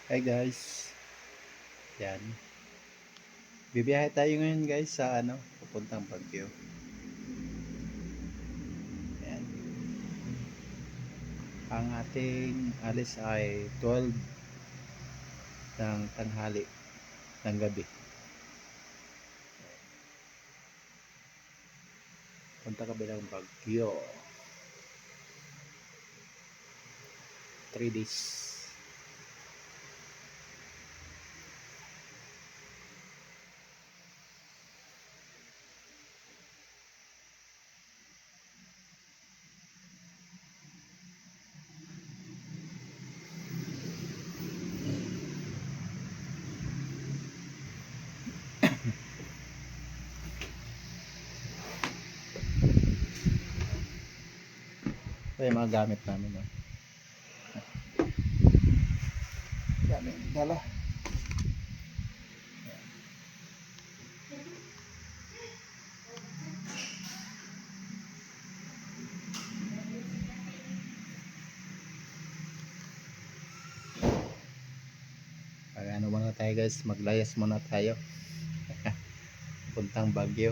Hi guys, yan. Bibiyahe tayo ngayon guys sa papuntang Baguio. Yan. Ang ating alis ay 12 ng tanghali ng gabi. Punta kami ng Baguio. 3 days. Ito yung mga gamit namin. No? Gamit dala. Ano muna tayo guys, maglayas muna tayo. Puntang Baguio.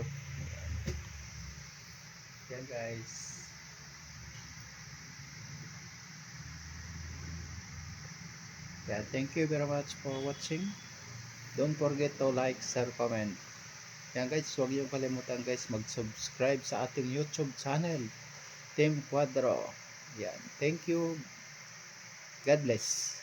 Yan guys. Yeah, thank you very much for watching. Don't forget to like, share, comment. Yan guys, huwag niyong kalimutan guys mag-subscribe sa ating YouTube channel, Team Quadro. Yan. Thank you. God bless.